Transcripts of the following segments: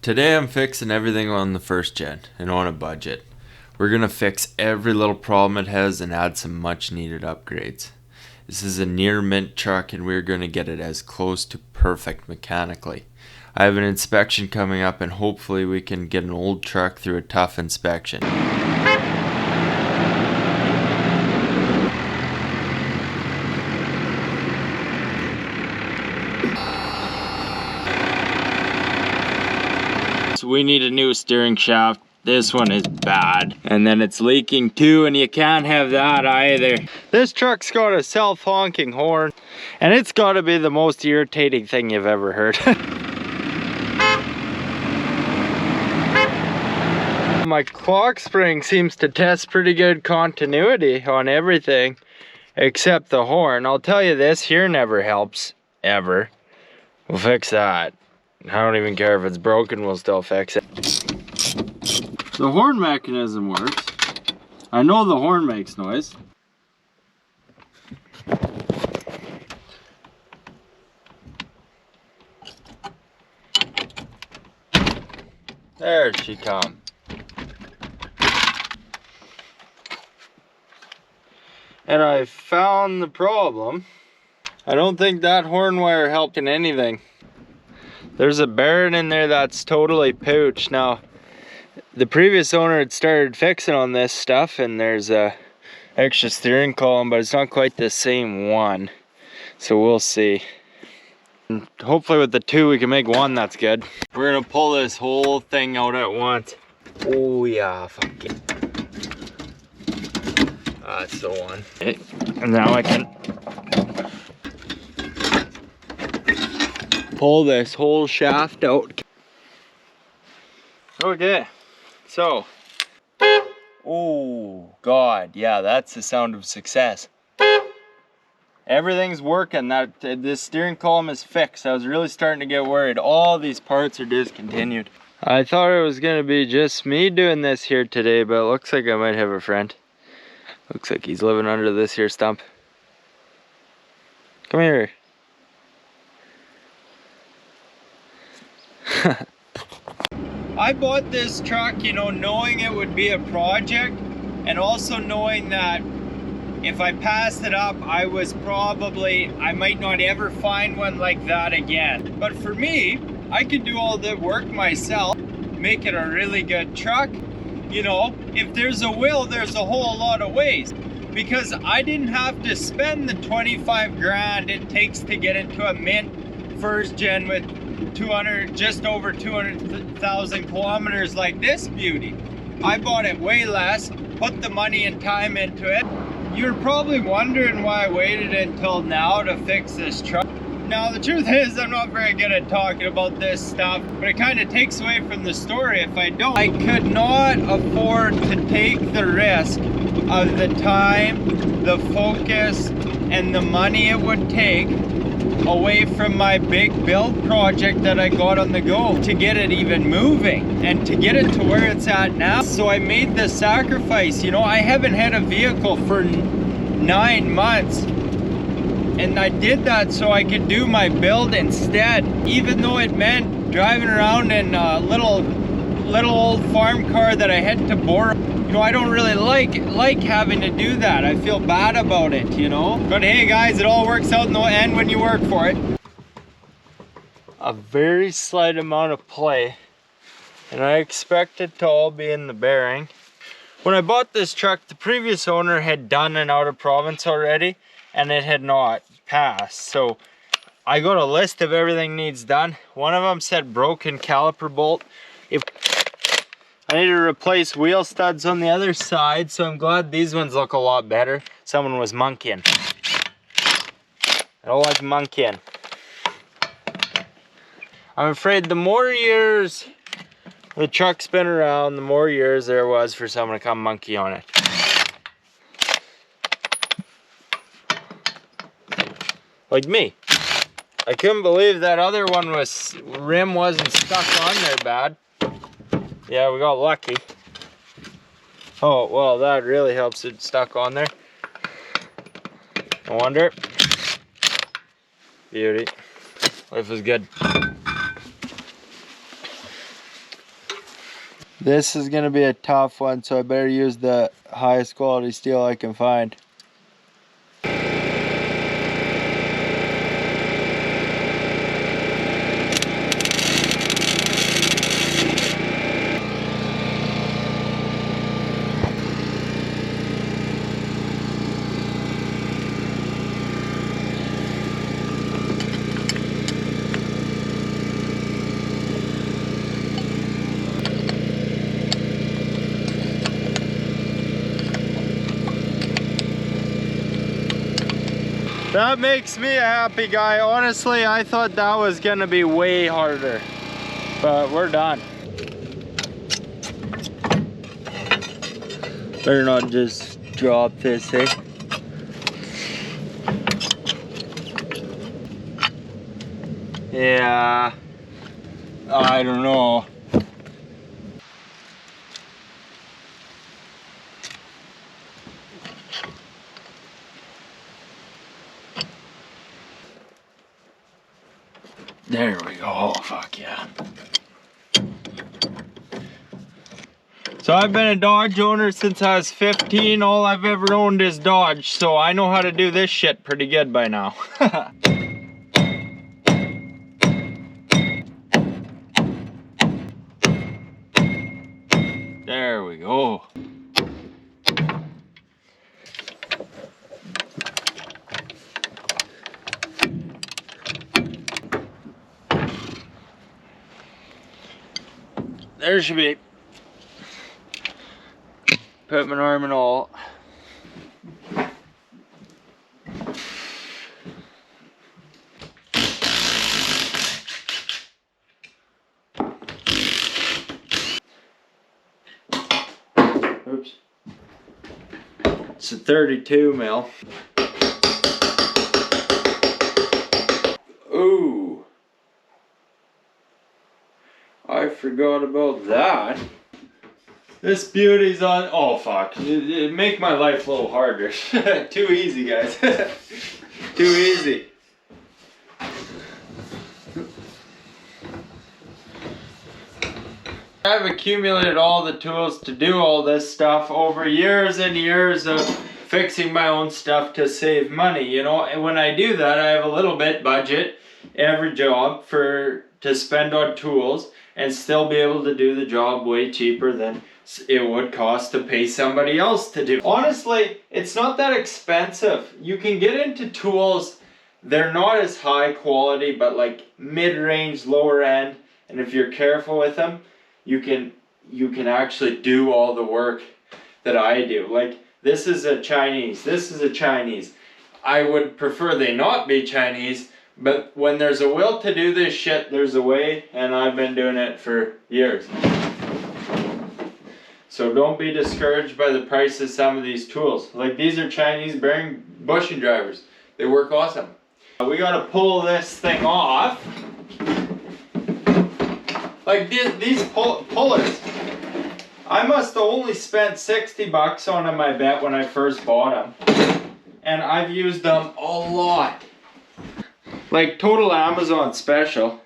Today I'm fixing everything on the first gen and on a budget. We're gonna fix every little problem it has and add some much needed upgrades. This is a near mint truck and we're gonna get it as close to perfect mechanically. I have an inspection coming up and hopefully we can get an old truck through a tough inspection. We need a new steering shaft. This one is bad. And then it's leaking too, and you can't have that either. This truck's got a self-honking horn, and it's gotta be the most irritating thing you've ever heard. My clock spring seems to test pretty good continuity on everything, except the horn. I'll tell you this, here never helps, ever. We'll fix that. I don't even care if it's broken, we'll still fix it. The horn mechanism works. I know the horn makes noise. There she comes. And I found the problem. I don't think that horn wire helped in anything. There's a bearing in there that's totally pooched. Now, the previous owner had started fixing on this stuff and there's a extra steering column, but it's not quite the same one. So we'll see. And hopefully with the two we can make one that's good. We're gonna pull this whole thing out at once. Oh yeah, fuck it. That's the one. Okay. And now I can pull this whole shaft out. Okay, so, oh God, yeah, that's the sound of success. Everything's working. This steering column is fixed. I was really starting to get worried. All these parts are discontinued. I thought it was gonna be just me doing this here today, but it looks like I might have a friend. Looks like he's living under this here stump. Come here. I bought this truck, you know, knowing it would be a project and also knowing that if I passed it up, I might not ever find one like that again. But for me, I can do all the work myself, make it a really good truck. You know, if there's a will, there's a whole lot of ways. Because I didn't have to spend the 25 grand it takes to get into a mint first gen with just over 200,000 kilometers like this beauty. I bought it way less, put the money and time into it. You're probably wondering why I waited until now to fix this truck. Now the truth is I'm not very good at talking about this stuff, but it kind of takes away from the story if I don't. I could not afford to take the risk of the time, the focus, and the money it would take away from my big build project that I got on the go to get it even moving and to get it to where it's at now. So I made the sacrifice. You know, I haven't had a vehicle for 9 months, and I did that so I could do my build instead, even though it meant driving around in a little old farm car that I had to borrow. You know, I don't really like having to do that. I feel bad about it, you know? But hey guys, it all works out in the end when you work for it. A very slight amount of play, and I expect it to all be in the bearing. When I bought this truck, the previous owner had done an out of province already, and it had not passed. So I got a list of everything needs done. One of them said broken caliper bolt. I need to replace wheel studs on the other side, so I'm glad these ones look a lot better. Someone was monkeying. I don't like monkeying. I'm afraid the more years the truck's been around, the more years there was for someone to come monkey on it. Like me. I couldn't believe that other one rim wasn't stuck on there bad. Yeah, we got lucky. Oh, well, that really helps it stuck on there. No wonder. Beauty. Life is good. This is gonna be a tough one, so I better use the highest quality steel I can find. That makes me a happy guy. Honestly, I thought that was gonna be way harder, but we're done. Better not just drop this, eh? Yeah, I don't know. There we go. Oh, fuck yeah. So I've been a Dodge owner since I was 15. All I've ever owned is Dodge, so I know how to do this shit pretty good by now. There we go. There should be. Put my arm and all. Oops. It's a 32 mil. Ooh. I forgot about that. This beauty's on. Oh fuck. It make my life a little harder. Too easy, guys. Too easy. I've accumulated all the tools to do all this stuff over years and years of fixing my own stuff to save money, you know. And when I do that, I have a little bit budget every job to spend on tools and still be able to do the job way cheaper than it would cost to pay somebody else to do. Honestly, it's not that expensive. You can get into tools, they're not as high quality, but like mid-range, lower end, and if you're careful with them, you can actually do all the work that I do. Like this is a Chinese, this is a Chinese. I would prefer they not be Chinese, but when there's a will to do this shit, there's a way, and I've been doing it for years. So don't be discouraged by the price of some of these tools. Like these are Chinese bearing bushing drivers. They work awesome. We gotta pull this thing off. Like these pullers. I must have only spent 60 bucks on them, I bet, when I first bought them. And I've used them a lot. Like total Amazon special.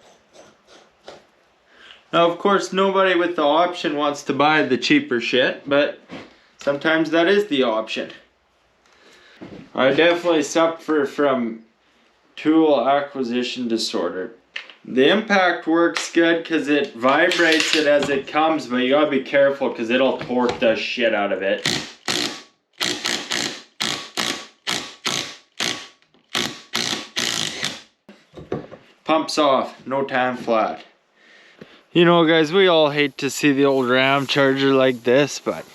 Now, of course, nobody with the option wants to buy the cheaper shit, but sometimes that is the option. I definitely suffer from tool acquisition disorder. The impact works good because it vibrates it as it comes, but you gotta be careful because it'll torque the shit out of it. Pumps off, no time flat. You know, guys, we all hate to see the old Ram Charger like this, but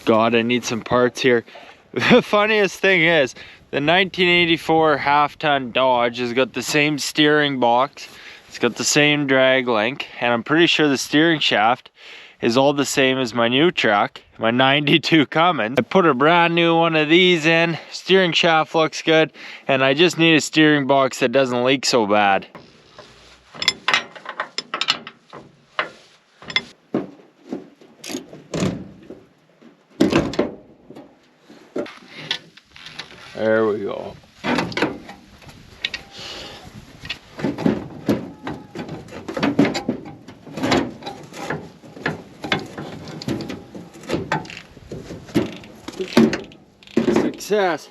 God, I need some parts here. The funniest thing is, the 1984 half-ton Dodge has got the same steering box, it's got the same drag link, and I'm pretty sure the steering shaft is all the same as my new truck, my 92 Cummins. I put a brand new one of these in, steering shaft looks good, and I just need a steering box that doesn't leak so bad. There we go. success.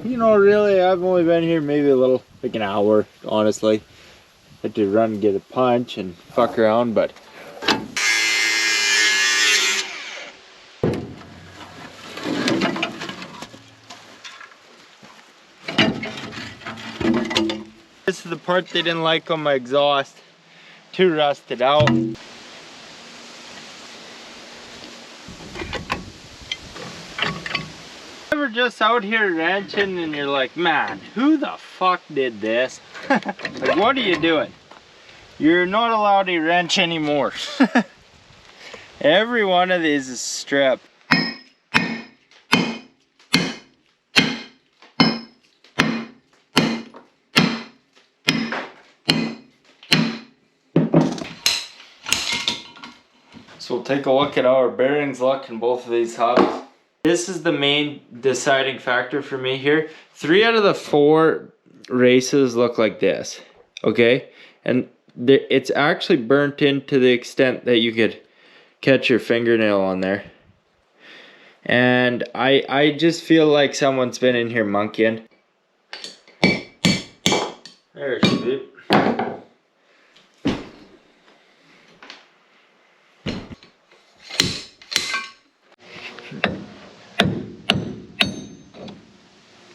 You know, really, I've only been here maybe a little, like an hour, honestly. Had to run and get a punch and fuck around, but this is the part they didn't like on my exhaust. Too rusted out. Ever just out here wrenching and you're like, man, who the fuck did this? Like, what are you doing? You're not allowed to wrench anymore. Every one of these is stripped. So we'll take a look at how our bearings look in both of these hubs. This is the main deciding factor for me here. 3 out of the 4 races look like this, okay? And it's actually burnt in to the extent that you could catch your fingernail on there. And I just feel like someone's been in here monkeying. There's it.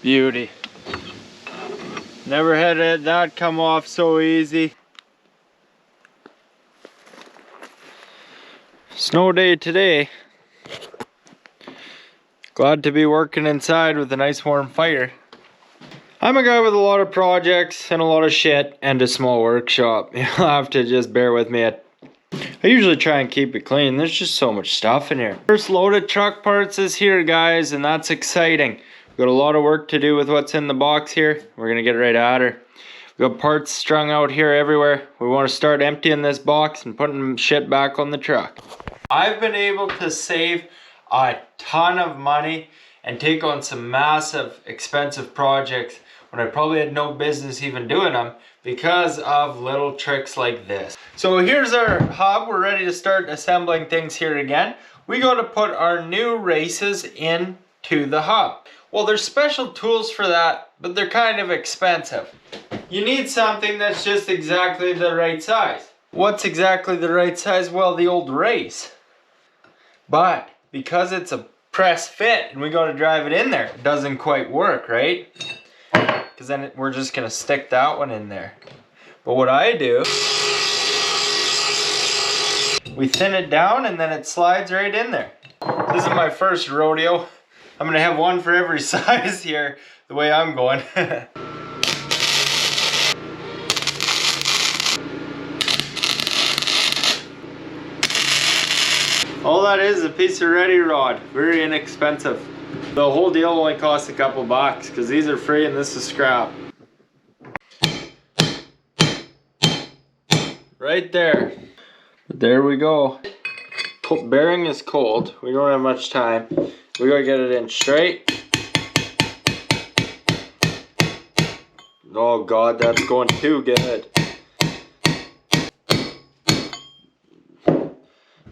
Beauty. Never had that come off so easy. Snow day today. Glad to be working inside with a nice warm fire. I'm a guy with a lot of projects and a lot of shit and a small workshop. You'll have to just bear with me. I usually try and keep it clean. There's just so much stuff in here. First load of truck parts is here, guys, and that's exciting. We've got a lot of work to do with what's in the box here. We're gonna get right at her. We've got parts strung out here everywhere. We want to start emptying this box and putting shit back on the truck. I've been able to save a ton of money and take on some massive expensive projects when I probably had no business even doing them because of little tricks like this. So here's our hub. We're ready to start assembling things here again. We got to put our new races into the hub. Well, there's special tools for that, but they're kind of expensive. You need something that's just exactly the right size. What's exactly the right size? Well, the old race. But because it's a press fit and we got to drive it in there, it doesn't quite work, right? Because then we're just going to stick that one in there. But what I do, we thin it down and then it slides right in there. This is my first rodeo. I'm going to have one for every size here, the way I'm going. All that is a piece of ready rod, very inexpensive. The whole deal only costs a couple bucks because these are free and this is scrap. Right there. There we go. Bearing is cold. We don't have much time. We gotta get it in straight. Oh God, that's going too good.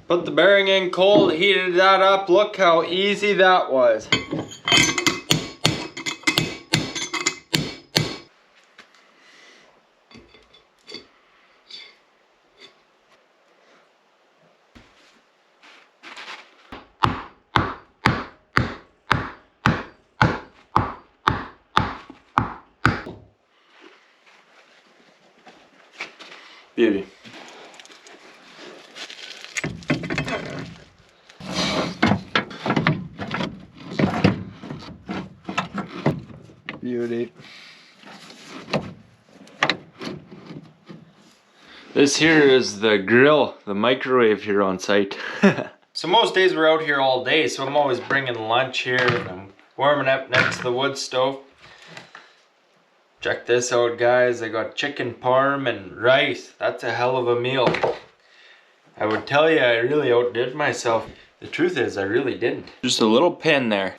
Put the bearing in cold, heated that up. Look how easy that was. Beauty. Beauty. This here is the grill, the microwave here on site. So most days we're out here all day, so I'm always bringing lunch here and I'm warming up next to the wood stove. Check this out, guys. I got chicken parm and rice. That's a hell of a meal. I would tell you I really outdid myself. The truth is I really didn't. Just a little pin there.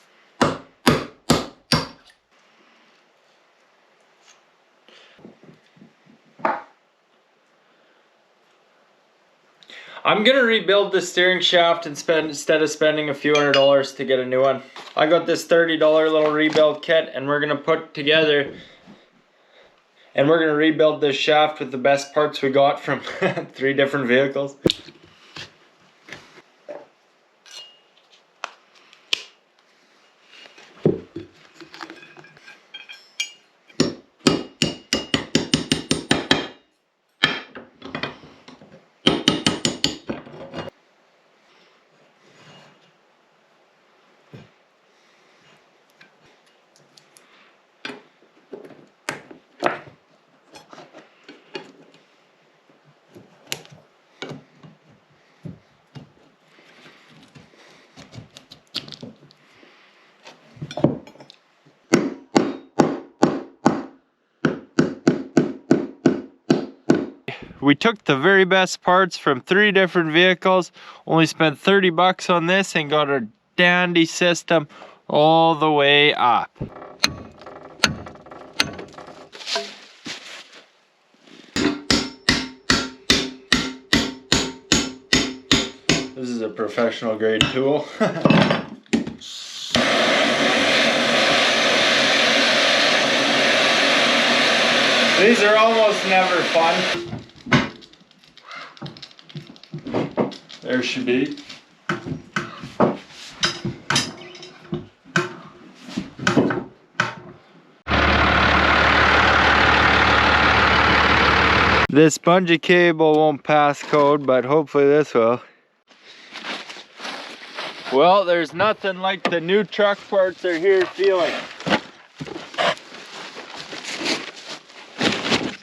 I'm gonna rebuild the steering shaft and instead of spending a few $100s to get a new one. I got this $30 little rebuild kit, and we're gonna put together, and we're gonna rebuild this shaft with the best parts we got from 3 different vehicles. We took the very best parts from 3 different vehicles, only spent 30 bucks on this, and got a dandy system all the way up. This is a professional grade tool. These are almost never fun. There should be. This bungee cable won't pass code, but hopefully this will. Well, there's nothing like the new truck parts are here feeling.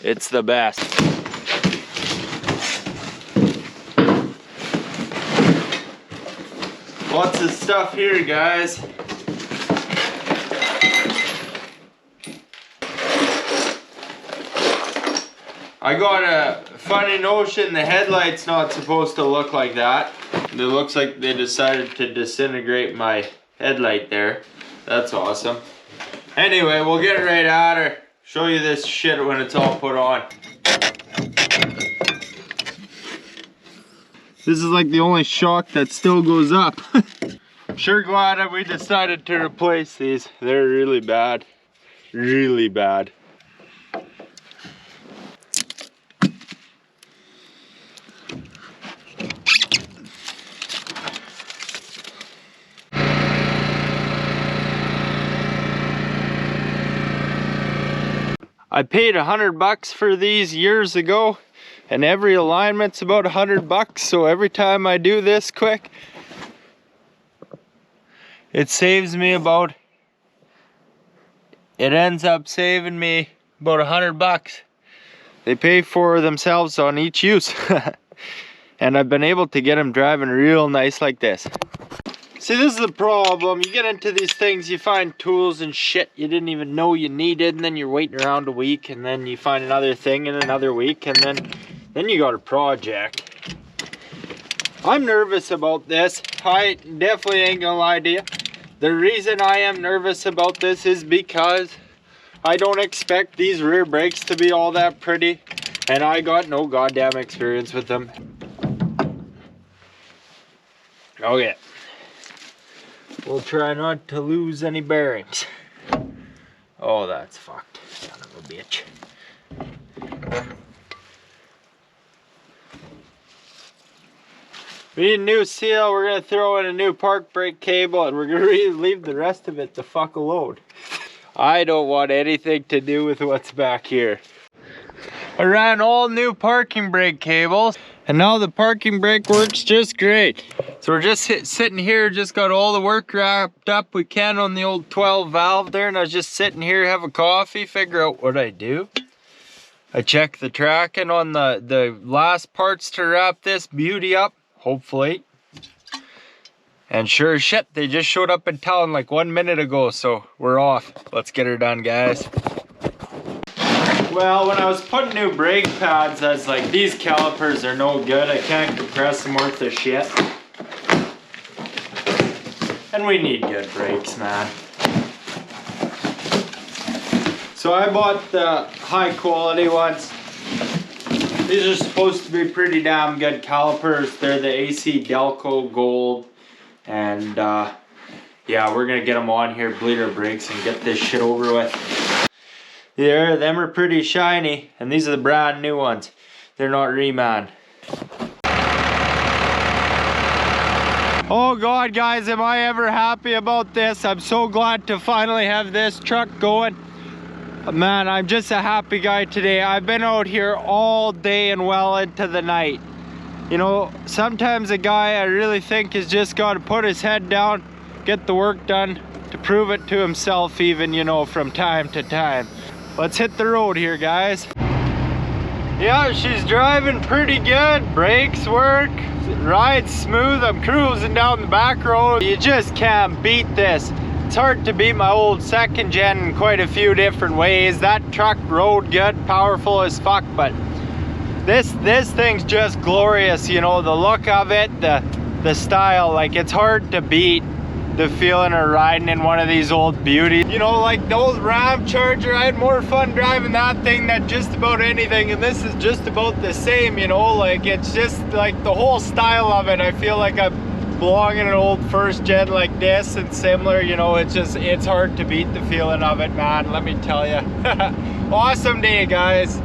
It's the best. Lots of stuff here, guys. I got a funny notion the headlight's not supposed to look like that. It looks like they decided to disintegrate my headlight there. That's awesome. Anyway, we'll get right at her. Show you this shit when it's all put on. This is like the only shock that still goes up. I'm sure glad that we decided to replace these. They're really bad. Really bad. I paid $100 for these years ago, and every alignment's about $100, so every time I do this quick, it saves me about, it ends up saving me about $100. They pay for themselves on each use. And I've been able to get them driving real nice like this. See, this is the problem. You get into these things, you find tools and shit you didn't even know you needed, and then you're waiting around a week, and then you find another thing in another week, and then you got a project. I'm nervous about this. I definitely ain't gonna lie to you. The reason I am nervous about this is because I don't expect these rear brakes to be all that pretty, and I got no goddamn experience with them. Okay. We'll try not to lose any bearings. Oh, that's fucked. Son of a bitch. We need a new seal. We're going to throw in a new park brake cable, and we're going to leave the rest of it the fuck alone. I don't want anything to do with what's back here. I ran all new parking brake cables, and now the parking brake works just great. So we're just sitting here, just got all the work wrapped up we can on the old 12 valve there, and I was just sitting here, have a coffee, figure out what I do. I check the tracking on the last parts to wrap this beauty up, hopefully. And sure as shit, they just showed up in town like 1 minute ago, so we're off. Let's get her done, guys. Well, when I was putting new brake pads, I was like, these calipers are no good. I can't compress them worth of shit. And we need good brakes, man. So I bought the high quality ones. These are supposed to be pretty damn good calipers. They're the AC Delco Gold. And Yeah, we're gonna get them on here, bleed our brakes, and get this shit over with. Yeah, them are pretty shiny, and these are the brand new ones. They're not reman. Oh God, guys, am I ever happy about this. I'm so glad to finally have this truck going. Man, I'm just a happy guy today. I've been out here all day and well into the night. You know, sometimes a guy I really think has just got to put his head down, get the work done, to prove it to himself even, you know, from time to time. Let's hit the road here, guys. Yeah, she's driving pretty good. Brakes work, ride's smooth. I'm cruising down the back road. You just can't beat this. It's hard to beat my old second gen in quite a few different ways. That truck rode good, powerful as fuck, but this thing's just glorious, you know, the look of it, the style. Like, it's hard to beat the feeling of riding in one of these old beauties. You know, like the old Ram Charger, I had more fun driving that thing than just about anything, and this is just about the same, you know, like it's just like the whole style of it. I feel like I belong in an old first gen like this and similar, you know, it's hard to beat the feeling of it, man, let me tell you. Awesome day, guys.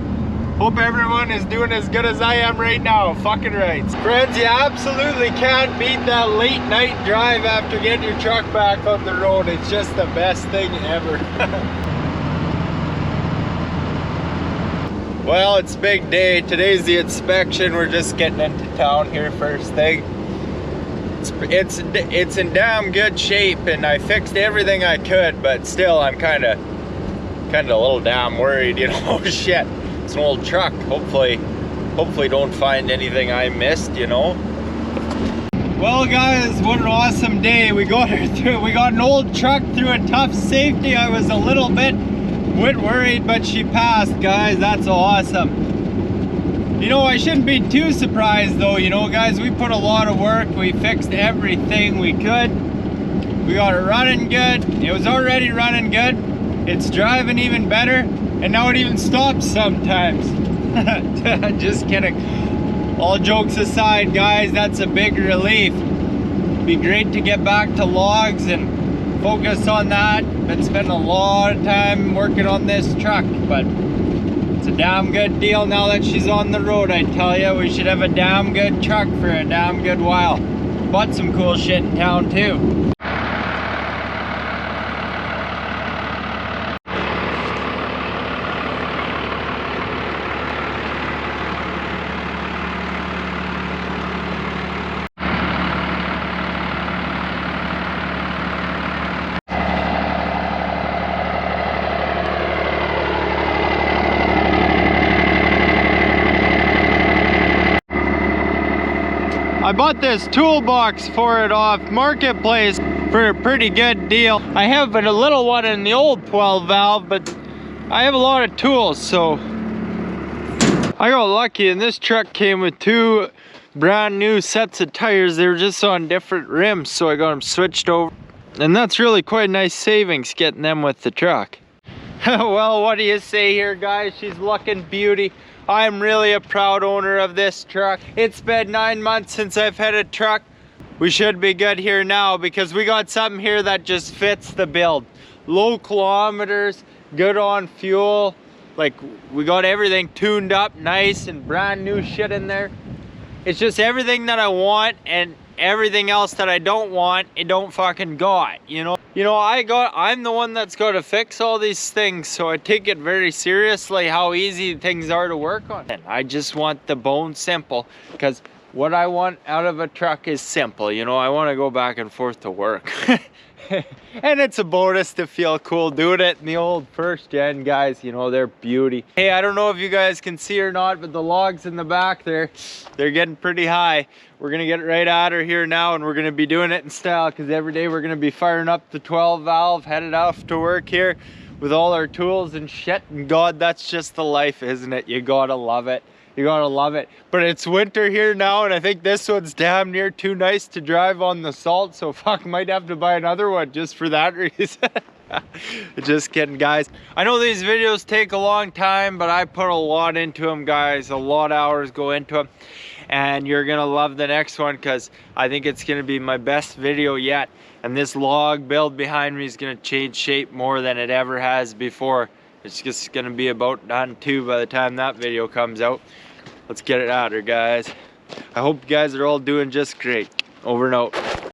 Hope everyone is doing as good as I am right now. Fucking right. Friends, you absolutely can't beat that late night drive after getting your truck back on the road. It's just the best thing ever. Well, it's a big day. Today's the inspection. We're just getting into town here first thing. It's in damn good shape, and I fixed everything I could, but still I'm kind of a little damn worried, you know. Shit. It's an old truck. Hopefully don't find anything I missed, you know. Well, guys, what an awesome day. We got an old truck through a tough safety. I was a little bit worried, but she passed, guys. That's awesome. You know, I shouldn't be too surprised though, you know, guys. We put a lot of work. We fixed everything we could. We got it running good. It was already running good. It's driving even better. And now it even stops sometimes. Just kidding. All jokes aside, guys, that's a big relief. Be great to get back to logs and focus on that. Been spending a lot of time working on this truck, but it's a damn good deal now that she's on the road. I tell you, we should have a damn good truck for a damn good while. Bought some cool shit in town too. I bought this toolbox for it off Marketplace for a pretty good deal. I have a little one in the old 12 valve, but I have a lot of tools, so I got lucky and this truck came with two brand new sets of tires. They were just on different rims, so I got them switched over. And that's really quite a nice savings getting them with the truck. Well, what do you say here, guys? She's looking beauty. I'm really a proud owner of this truck. It's been 9 months since I've had a truck. We should be good here now because we got something here that just fits the build. Low kilometers, good on fuel. Like, we got everything tuned up nice and brand new shit in there. It's just everything that I want, and everything else that I don't want, it don't fucking got, you know. I'm the one that's got to fix all these things, so I take it very seriously how easy things are to work on. And I just want the bone simple, because what I want out of a truck is simple, you know. I want to go back and forth to work. And it's a bonus to feel cool doing it in the old first gen, guys. You know, they're beauty. Hey, I don't know if you guys can see or not, but the logs in the back there, they're getting pretty high. We're gonna get right at her here now, and we're gonna be doing it in style, because every day we're gonna be firing up the 12 valve, headed off to work here with all our tools and shit. And God, that's just the life, isn't it? You gotta love it. You gotta love it. But it's winter here now, and I think this one's damn near too nice to drive on the salt, so fuck, might have to buy another one just for that reason. Just kidding, guys. I know these videos take a long time, but I put a lot into them, guys. A lot of hours go into them. And you're gonna love the next one because I think it's gonna be my best video yet. And this log build behind me is gonna change shape more than it ever has before. It's just gonna be about done too by the time that video comes out. Let's get it out here, guys. I hope you guys are all doing just great. Over and out.